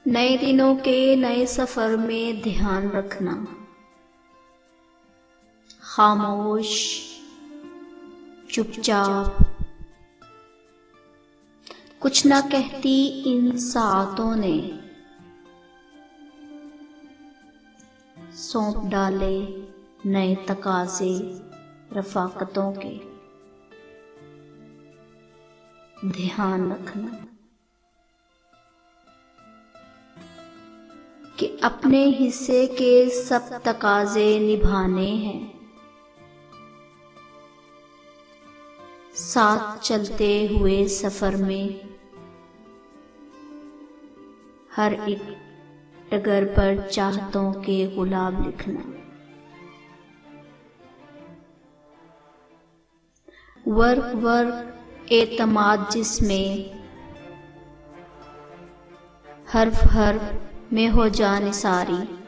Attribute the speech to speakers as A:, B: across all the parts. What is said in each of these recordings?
A: नए दिनों के नए सफर में ध्यान रखना। खामोश, चुपचाप, कुछ ना कहती इन सातों ने सौंप डाले नए तकाजे रफाकतों के। ध्यान रखना कि अपने हिस्से के सब तकाजे निभाने हैं। साथ चलते हुए सफर में हर एक डगर पर चाहतों के गुलाब लिखना। वर्क वर्क एतमाद जिसमें हर्फ हर्फ में हो जा निसारी।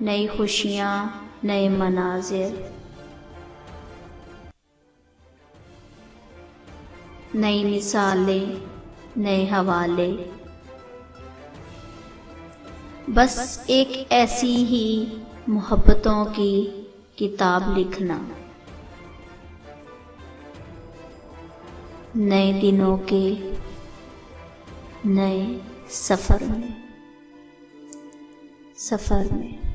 A: नई खुशियां, नए मनाजिर, नई मिसालें, नए हवाले। बस एक ऐसी ही मोहब्बतों की किताब लिखना। नए दिनों के नए सफर में।